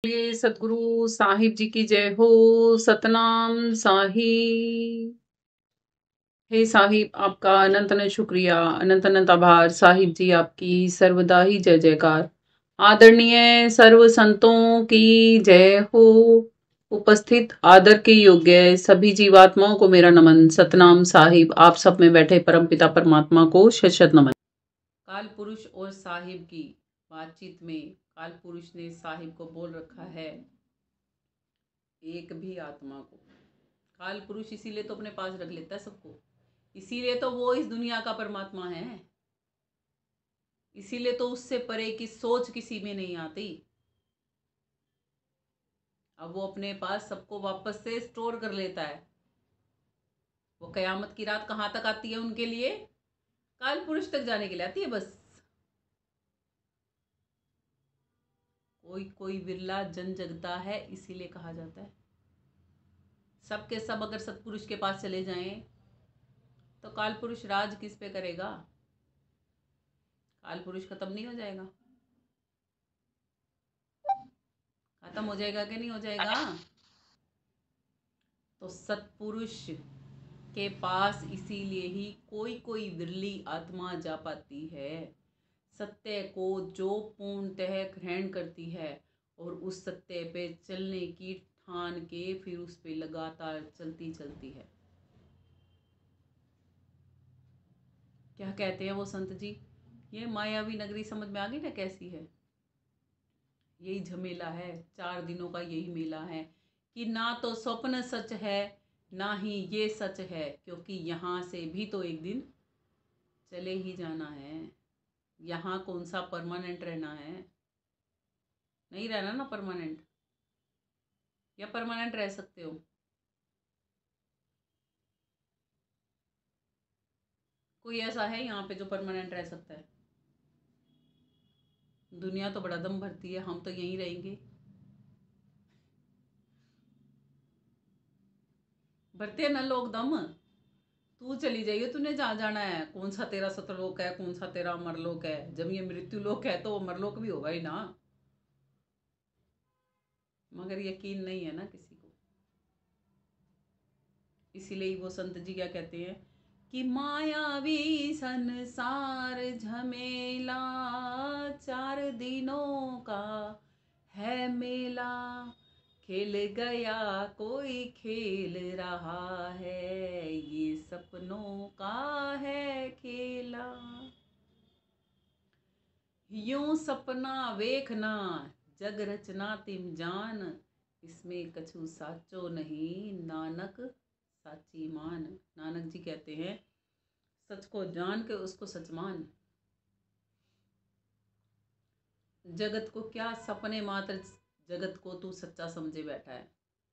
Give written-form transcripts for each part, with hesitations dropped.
ये सतगुरु साहिब जी की जय हो। सतनाम साहिब। हे साहिब, आपका अनंत अनंत शुक्रिया, अनंत अनंत आभार। साहिब जी आपकी सर्वदा ही जय जयकार। आदरणीय सर्व संतों की जय हो। उपस्थित आदर के योग्य सभी जीवात्माओं को मेरा नमन। सतनाम साहिब। आप सब में बैठे परमपिता परमात्मा को शत शत नमन। काल पुरुष और साहिब की बातचीत में काल पुरुष ने साहिब को बोल रखा है, एक भी आत्मा को। काल पुरुष इसीलिए तो अपने पास रख लेता है सबको, इसीलिए तो वो इस दुनिया का परमात्मा है, इसीलिए तो उससे परे की सोच किसी में नहीं आती। अब वो अपने पास सबको वापस से स्टोर कर लेता है। वो कयामत की रात कहाँ तक आती है उनके लिए? काल पुरुष तक जाने के लिए आती है बस। कोई कोई विरला जन जगता है, इसीलिए कहा जाता है। सबके सब अगर सतपुरुष के पास चले जाएं तो काल पुरुष राज किस पे करेगा? काल पुरुष खत्म नहीं हो जाएगा? खत्म हो जाएगा कि नहीं हो जाएगा? तो सतपुरुष के पास इसीलिए ही कोई कोई विरली आत्मा जा पाती है, सत्य को जो पूर्णतः ग्रहण करती है और उस सत्य पे चलने की ठान के फिर उस पे लगातार चलती चलती है। क्या कहते हैं वो संत जी? ये मायावी नगरी समझ में आ गई ना कैसी है? यही झमेला है, 4 दिनों का यही मेला है कि ना तो स्वप्न सच है ना ही ये सच है, क्योंकि यहाँ से भी तो एक दिन चले ही जाना है। यहाँ कौन सा परमानेंट रहना है? नहीं रहना ना परमानेंट। या परमानेंट रह सकते हो? कोई ऐसा है यहाँ पे जो परमानेंट रह सकता है? दुनिया तो बड़ा दम भरती है, हम तो यहीं रहेंगे। भरते हैं ना लोग दम। तू चली जाइए, तूने जहाँ जाना है। कौन सा तेरा सतलोक है, कौन सा तेरा अमरलोक है? जब ये मृत्यु लोक है तो अमरलोक भी होगा ही ना। मगर यकीन नहीं है ना किसी को। इसीलिए वो संत जी क्या कहते हैं कि मायावी संसार झमेला, 4 दिनों का है मेला। खेल गया कोई खेल रहा है, ये सपनों का है खेला। यूं सपना वेखना जग रचना तिम जान, इसमें कछु साचो नहीं नानक साची मान। नानक जी कहते हैं, सच को जान के उसको सच मान। जगत को क्या सपने मात्र, जगत को तू सच्चा समझे बैठा है।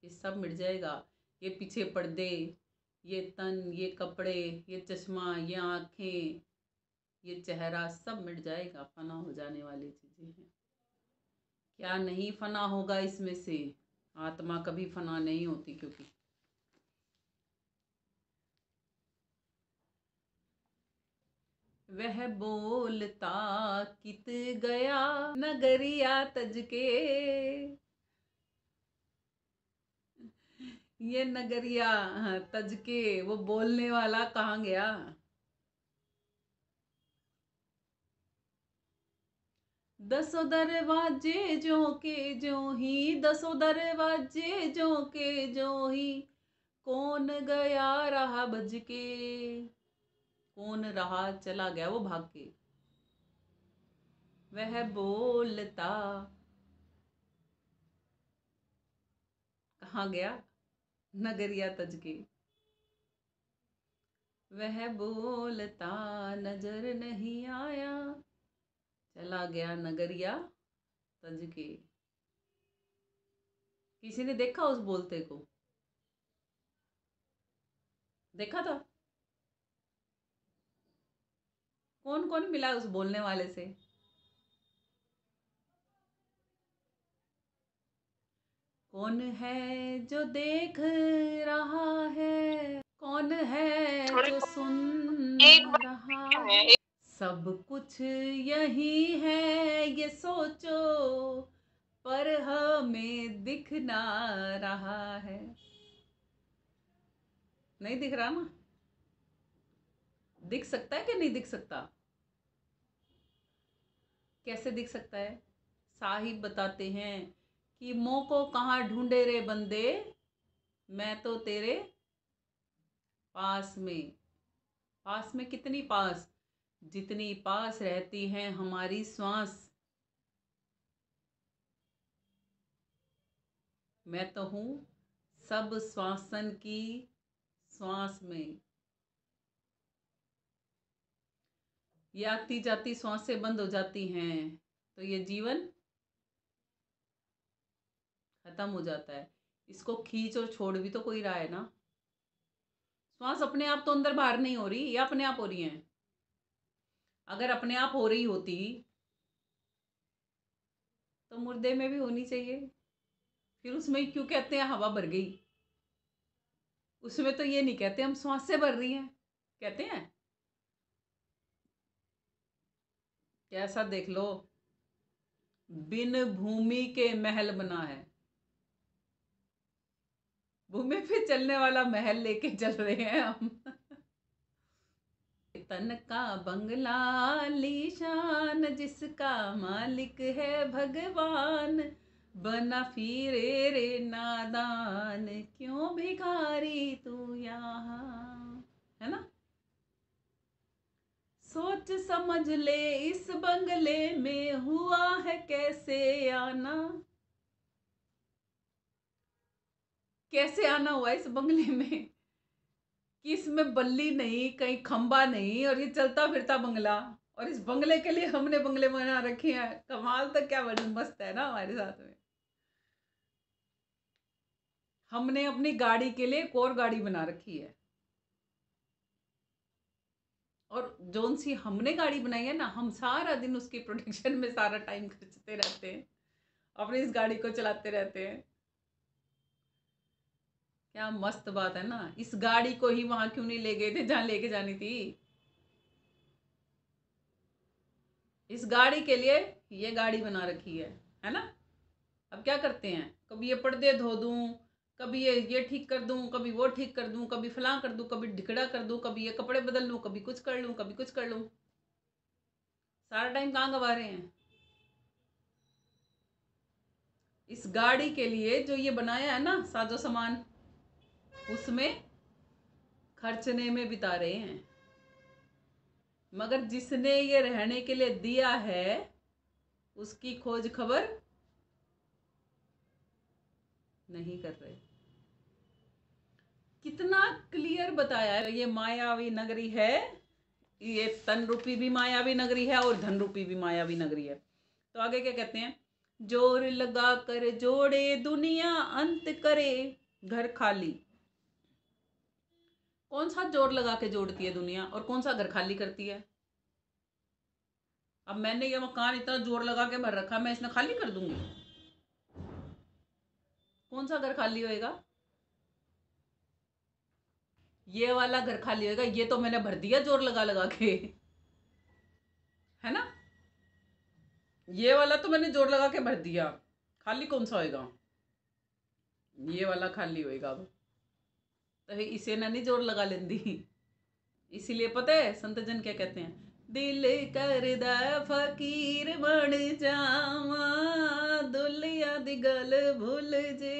ये सब मिट जाएगा। ये पीछे पर्दे, ये तन, ये कपड़े, ये चश्मा, ये आँखें, ये चेहरा सब मिट जाएगा, फना हो जाने वाली चीज़ें हैं। क्या नहीं फना होगा इसमें से? आत्मा कभी फना नहीं होती, क्योंकि वह बोलता कित गया नगरिया तज के। ये नगरिया तज के, वो बोलने वाला कहाँ गया? दसों दरवाजे जो के जो ही, दसों दरवाजे जो के जो ही, कौन गया रहा भज के। कौन रहा चला गया वो भाग के। वह बोलता कहाँ गया? नगरिया तज के। वह बोलता नजर नहीं आया, चला गया नगरिया तज के। किसी ने देखा उस बोलते को? देखा था? कौन कौन मिला उस बोलने वाले से? कौन है जो देख रहा है, कौन है जो सुन रहा है? सब कुछ यही है ये सोचो, पर हमें दिख ना रहा है। नहीं दिख रहा ना? दिख सकता है कि नहीं दिख सकता? कैसे दिख सकता है? साहिब बताते हैं कि मोह को कहाँ ढूंढे रे बंदे, मैं तो तेरे पास में। पास में कितनी पास? जितनी पास रहती है हमारी श्वास। मैं तो हूँ सब श्वासन की श्वास में। ये आती जाती श्वासें बंद हो जाती हैं तो ये जीवन खत्म हो जाता है। इसको खींच और छोड़ भी तो कोई रहा है ना। श्वास अपने आप तो अंदर बाहर नहीं हो रही, या अपने आप हो रही है? अगर अपने आप हो रही होती तो मुर्दे में भी होनी चाहिए। फिर उसमें क्यों कहते हैं हवा भर गई? उसमें तो ये नहीं कहते हम श्वास से भर रही हैं, कहते हैं कैसा देख लो, बिन भूमि के महल बना है। भूमि पे चलने वाला महल लेके चल रहे हैं हम। तन का बंगला आलीशान, जिसका मालिक है भगवान, बना फिरे रे नादान, क्यों भिखारी तू यहाँ। है ना? सोच समझ ले इस बंगले में हुआ है कैसे आना। कैसे आना हुआ इस बंगले में कि इसमें बल्ली नहीं, कहीं खंबा नहीं, और ये चलता फिरता बंगला, और इस बंगले के लिए हमने बंगले बना रखे हैं। कमाल तो क्या बड़ी मस्त है ना हमारे साथ में। हमने अपनी गाड़ी के लिए एक और गाड़ी बना रखी है, और जोन सी हमने गाड़ी बनाई है ना, हम सारा दिन उसकी प्रोटेक्शन में सारा टाइम खर्चते रहते हैं, अपनी इस गाड़ी को चलाते रहते हैं। क्या मस्त बात है ना। इस गाड़ी को ही वहां क्यों नहीं ले गए थे जहां लेके जानी थी? इस गाड़ी के लिए ये गाड़ी बना रखी है ना। अब क्या करते हैं, कभी ये पर्दे धो दूं, कभी ये ठीक कर दूं, कभी वो ठीक कर दूं, कभी फलां कर दूं, कभी ढिकड़ा कर दूं, कभी ये कपड़े बदल लूं, कभी कुछ कर लूं, कभी कुछ कर लूं। सारा टाइम कहाँ गवा रहे हैं? इस गाड़ी के लिए जो ये बनाया है ना साजो सामान, उसमें खर्चने में बिता रहे हैं। मगर जिसने ये रहने के लिए दिया है उसकी खोज खबर नहीं कर रहे। कितना क्लियर बताया है। ये मायावी नगरी है, ये तन रूपी भी मायावी नगरी है और धन रूपी भी मायावी नगरी है। तो आगे क्या कहते हैं, जोर लगा कर जोड़े दुनिया, अंत करे घर खाली। कौन सा जोर लगा के जोड़ती है दुनिया और कौन सा घर खाली करती है? अब मैंने ये मकान इतना जोर लगा के भर रखा, मैं इसने खाली कर दूंगी? कौन सा घर खाली होएगा? ये वाला घर खाली होएगा, ये तो मैंने भर दिया जोर लगा लगा के, है ना। ये वाला तो मैंने जोर लगा के भर दिया, खाली कौन सा होएगा? ये वाला खाली होएगा। अब तो इसे ना नहीं जोर लगा लेंदी। इसीलिए पता है संत जन क्या कहते हैं, दिल करदा फकीर बन जावा, दुलिया दी गल भूल जे,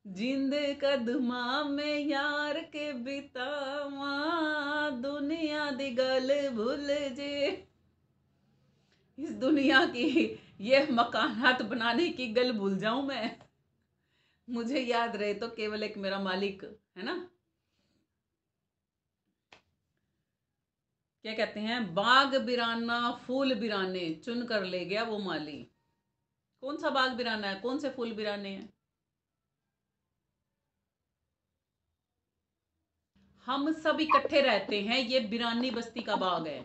जिंद कदमा में यार के बितावा, दुनिया दी गल भूल जे। इस दुनिया की ये मकानात बनाने की गल भूल जाऊं मैं, मुझे याद रहे तो केवल एक मेरा मालिक, है ना। क्या कहते हैं, बाग बिराना फूल बिराने, चुन कर ले गया वो माली। कौन सा बाग बिराना है, कौन से फूल बिराने हैं? हम सब इकट्ठे रहते हैं, ये बिरानी बस्ती का बाग है,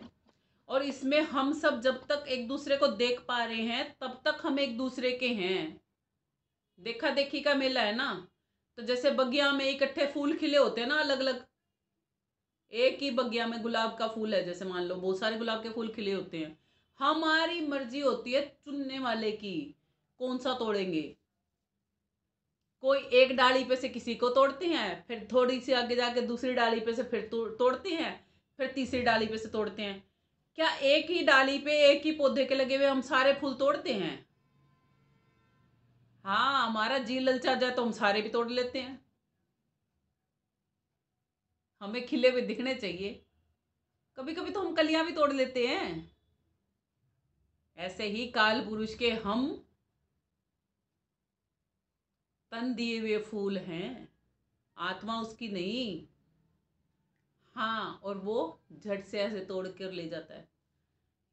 और इसमें हम सब जब तक एक दूसरे को देख पा रहे हैं तब तक हम एक दूसरे के हैं। देखा देखी का मेला है ना। तो जैसे बगिया में इकट्ठे फूल खिले होते हैं ना अलग अलग, एक ही बगिया में गुलाब का फूल है, जैसे मान लो बहुत सारे गुलाब के फूल खिले होते हैं, हमारी मर्जी होती है चुनने वाले की, कौन सा तोड़ेंगे? कोई एक डाली पे से किसी को तोड़ते हैं, फिर थोड़ी सी आगे जाके दूसरी डाली पे से फिर तोड़ते हैं, फिर तीसरी डाली पे से तोड़ते हैं। क्या एक ही डाली पे एक ही पौधे के लगे हुए हम सारे फूल तोड़ते हैं? हाँ, हमारा जी ललचा जाए तो हम सारे भी तोड़ लेते हैं। हमें खिले हुए दिखने चाहिए। कभी कभी तो हम कलियां भी तोड़ लेते हैं। ऐसे ही काल पुरुष के हम तन दिए हुए फूल हैं, आत्मा उसकी नहीं। हाँ, और वो झट से ऐसे तोड़ कर ले जाता है।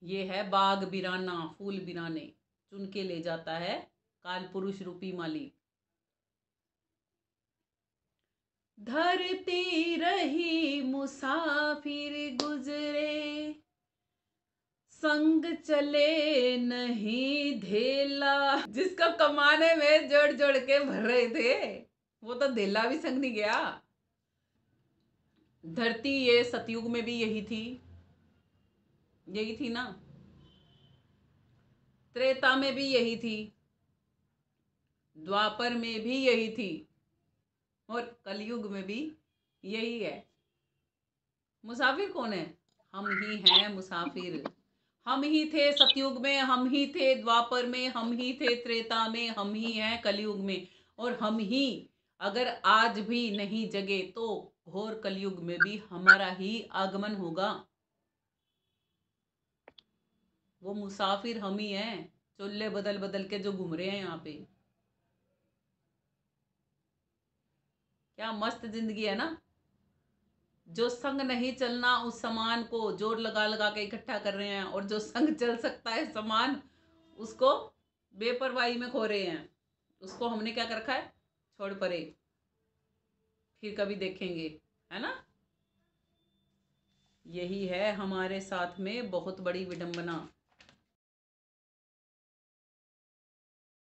ये है बाग बिराना, फूल बिराने चुन के ले जाता है काल पुरुष रूपी माली। धरती रही मुसाफिर गुजरे, संग चले नहीं धेला। जिसको कमाने में जोड़ जोड़ के भर रहे थे, वो तो धेला भी संग नहीं गया। धरती ये सतयुग में भी यही थी, यही थी ना, त्रेता में भी यही थी, द्वापर में भी यही थी, और कलयुग में भी यही है। मुसाफिर कौन है? हम ही हैं मुसाफिर। हम ही थे सतयुग में, हम ही थे द्वापर में, हम ही थे त्रेता में, हम ही हैं कलयुग में, और हम ही अगर आज भी नहीं जगे तो घोर कलयुग में भी हमारा ही आगमन होगा। वो मुसाफिर हम ही हैं, चोले बदल बदल के जो घूम रहे हैं यहाँ पे। क्या मस्त जिंदगी है ना। जो संग नहीं चलना उस सामान को जोर लगा लगा के इकट्ठा कर रहे हैं, और जो संग चल सकता है सामान उसको बेपरवाही में खो रहे हैं। उसको हमने क्या कर रखा है? छोड़ परे, फिर कभी देखेंगे, है ना। यही है हमारे साथ में बहुत बड़ी विडंबना।